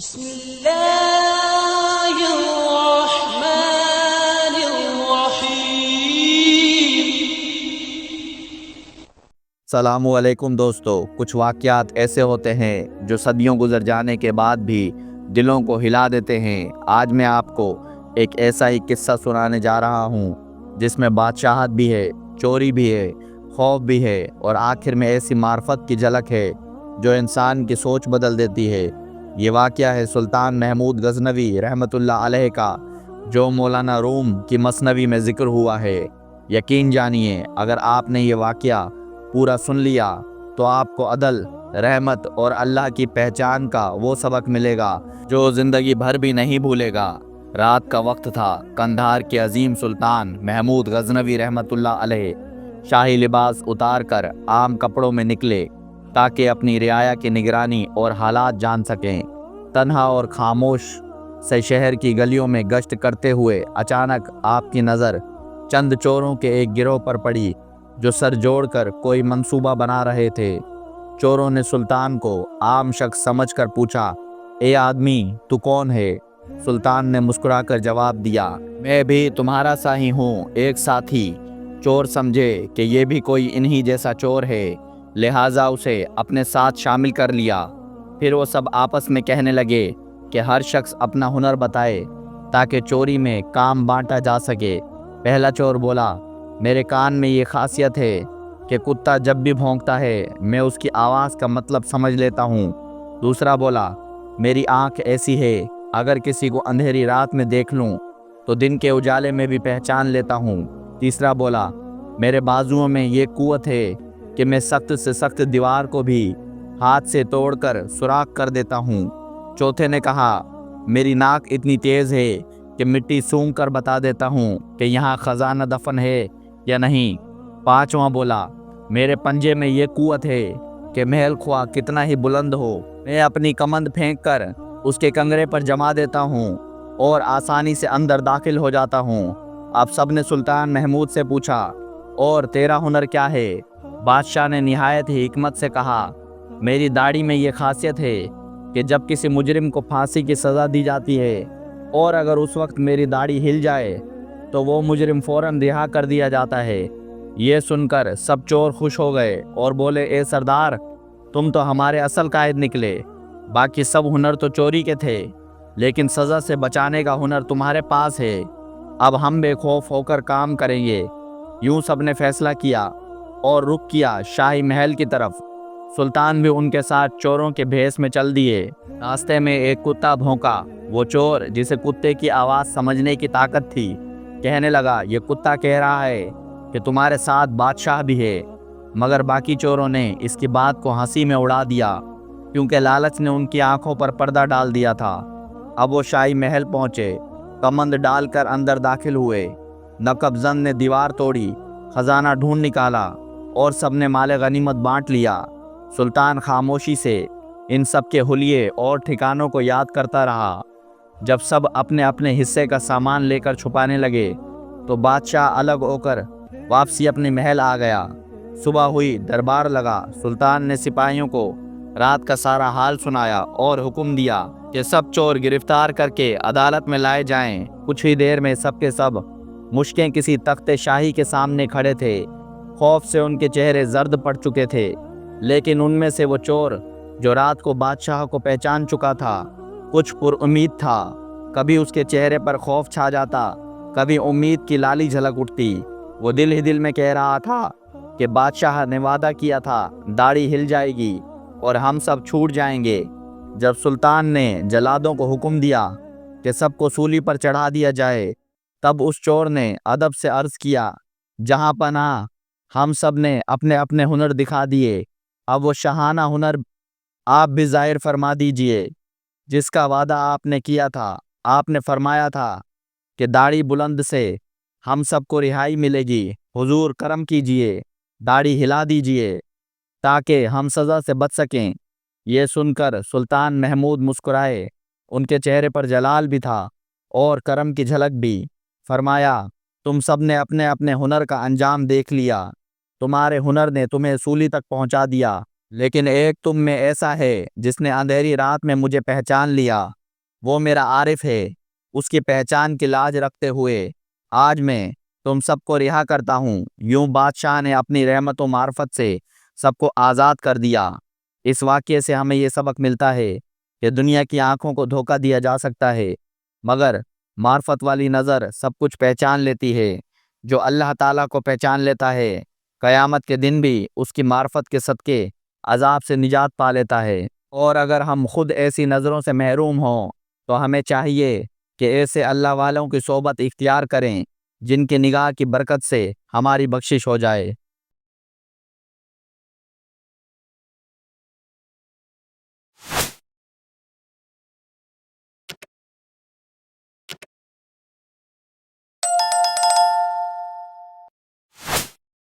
بسم الله الرحمن الرحیم۔ السلام علیکم دوستو، کچھ واقعات ایسے ہوتے ہیں جو صدیوں گزر جانے کے بعد بھی دلوں کو ہلا دیتے ہیں۔ آج میں آپ کو ایک ایسا ہی قصہ سنانے جا رہا ہوں جس میں بادشاہت بھی ہے، چوری بھی ہے، خوف بھی ہے اور آخر میں ایسی معرفت کی جھلک ہے جو انسان کی سوچ بدل دیتی ہے۔ یہ واقعہ ہے سلطان محمود غزنوی رحمۃ اللہ علیہ کا، جو مولانا روم کی مثنوی میں ذکر ہوا ہے۔ یقین جانیے، اگر آپ نے یہ واقعہ پورا سن لیا تو آپ کو عدل، رحمت اور اللہ کی پہچان کا وہ سبق ملے گا جو زندگی بھر بھی نہیں بھولے گا۔ رات کا وقت تھا۔ قندھار کے عظیم سلطان محمود غزنوی رحمۃ اللہ علیہ شاہی لباس اتار کر عام کپڑوں میں نکلے تاکہ اپنی رعایا کی نگرانی اور حالات جان سکیں۔ تنہا اور خاموش سے شہر کی گلیوں میں گشت کرتے ہوئے اچانک آپ کی نظر چند چوروں کے ایک گروہ پر پڑی جو سر جوڑ کر کوئی منصوبہ بنا رہے تھے۔ چوروں نے سلطان کو عام شخص سمجھ کر پوچھا، اے آدمی، تو کون ہے؟ سلطان نے مسکرا کر جواب دیا، میں بھی تمہارا سا ہی ہوں، ایک ساتھی۔ چور سمجھے کہ یہ بھی کوئی انہی جیسا چور ہے، لہٰذا اسے اپنے ساتھ شامل کر لیا۔ پھر وہ سب آپس میں کہنے لگے کہ ہر شخص اپنا ہنر بتائے تاکہ چوری میں کام بانٹا جا سکے۔ پہلا چور بولا، میرے کان میں یہ خاصیت ہے کہ کتا جب بھی بھونکتا ہے میں اس کی آواز کا مطلب سمجھ لیتا ہوں۔ دوسرا بولا، میری آنکھ ایسی ہے، اگر کسی کو اندھیری رات میں دیکھ لوں تو دن کے اجالے میں بھی پہچان لیتا ہوں۔ تیسرا بولا، میرے بازوؤں میں یہ قوت ہے کہ میں سخت سے سخت دیوار کو بھی ہاتھ سے توڑ کر سوراخ کر دیتا ہوں۔ چوتھے نے کہا، میری ناک اتنی تیز ہے کہ مٹی سونگھ کر بتا دیتا ہوں کہ یہاں خزانہ دفن ہے یا نہیں۔ پانچواں بولا، میرے پنجے میں یہ قوت ہے کہ محل خواہ کتنا ہی بلند ہو، میں اپنی کمند پھینک کر اس کے کنگرے پر جما دیتا ہوں اور آسانی سے اندر داخل ہو جاتا ہوں۔ اب سب نے سلطان محمود سے پوچھا، اور تیرا ہنر کیا ہے؟ بادشاہ نے نہایت ہی حکمت سے کہا، میری داڑھی میں یہ خاصیت ہے کہ جب کسی مجرم کو پھانسی کی سزا دی جاتی ہے اور اگر اس وقت میری داڑھی ہل جائے تو وہ مجرم فوراً رہا کر دیا جاتا ہے۔ یہ سن کر سب چور خوش ہو گئے اور بولے، اے سردار، تم تو ہمارے اصل قائد نکلے۔ باقی سب ہنر تو چوری کے تھے، لیکن سزا سے بچانے کا ہنر تمہارے پاس ہے۔ اب ہم بے خوف ہو کر کام کریں گے۔ یوں سب نے فیصلہ کیا اور رخ کیا شاہی محل کی طرف۔ سلطان بھی ان کے ساتھ چوروں کے بھیس میں چل دیے۔ راستے میں ایک کتا بھونکا۔ وہ چور جسے کتے کی آواز سمجھنے کی طاقت تھی کہنے لگا، یہ کتا کہہ رہا ہے کہ تمہارے ساتھ بادشاہ بھی ہے۔ مگر باقی چوروں نے اس کی بات کو ہنسی میں اڑا دیا کیونکہ لالچ نے ان کی آنکھوں پر پردہ ڈال دیا تھا۔ اب وہ شاہی محل پہنچے، کمند ڈال کر اندر داخل ہوئے۔ نقب زن نے دیوار توڑی، خزانہ ڈھونڈ نکالا اور سب نے مال غنیمت بانٹ لیا۔ سلطان خاموشی سے ان سب کے حلیے اور ٹھکانوں کو یاد کرتا رہا۔ جب سب اپنے اپنے حصے کا سامان لے کر چھپانے لگے تو بادشاہ الگ ہو کر واپسی اپنے محل آ گیا۔ صبح ہوئی، دربار لگا۔ سلطان نے سپاہیوں کو رات کا سارا حال سنایا اور حکم دیا کہ سب چور گرفتار کر کے عدالت میں لائے جائیں۔ کچھ ہی دیر میں سب کے سب مشکیں کسی تخت شاہی کے سامنے کھڑے تھے۔ خوف سے ان کے چہرے زرد پڑ چکے تھے، لیکن ان میں سے وہ چور جو رات کو بادشاہ کو پہچان چکا تھا کچھ پر امید تھا۔ کبھی اس کے چہرے پر خوف چھا جاتا، کبھی امید کی لالی جھلک اٹھتی۔ وہ دل ہی دل میں کہہ رہا تھا کہ بادشاہ نے وعدہ کیا تھا، داڑھی ہل جائے گی اور ہم سب چھوٹ جائیں گے۔ جب سلطان نے جلادوں کو حکم دیا کہ سب کو سولی پر چڑھا دیا جائے، تب اس چور نے ادب سے عرض کیا، جہاں پناہ، ہم سب نے اپنے اپنے ہنر دکھا دیے، اب وہ شاہانہ ہنر آپ بھی ظاہر فرما دیجئے جس کا وعدہ آپ نے کیا تھا۔ آپ نے فرمایا تھا کہ داڑھی بلند سے ہم سب کو رہائی ملے گی، حضور کرم کیجئے، داڑھی ہلا دیجئے تاکہ ہم سزا سے بچ سکیں۔ یہ سن کر سلطان محمود مسکرائے، ان کے چہرے پر جلال بھی تھا اور کرم کی جھلک بھی۔ فرمایا، تم سب نے اپنے اپنے ہنر کا انجام دیکھ لیا، تمہارے ہنر نے تمہیں سولی تک پہنچا دیا، لیکن ایک تم میں ایسا ہے جس نے اندھیری رات میں مجھے پہچان لیا، وہ میرا عارف ہے۔ اس کی پہچان کی لاج رکھتے ہوئے آج میں تم سب کو رہا کرتا ہوں۔ یوں بادشاہ نے اپنی رحمت و معرفت سے سب کو آزاد کر دیا۔ اس واقعے سے ہمیں یہ سبق ملتا ہے کہ دنیا کی آنکھوں کو دھوکہ دیا جا سکتا ہے، مگر معرفت والی نظر سب کچھ پہچان لیتی ہے۔ جو اللہ تعالیٰ کو پہچان لیتا ہے، قیامت کے دن بھی اس کی معرفت کے صدقے عذاب سے نجات پا لیتا ہے۔ اور اگر ہم خود ایسی نظروں سے محروم ہوں تو ہمیں چاہیے کہ ایسے اللہ والوں کی صحبت اختیار کریں جن کی نگاہ کی برکت سے ہماری بخشش ہو جائے۔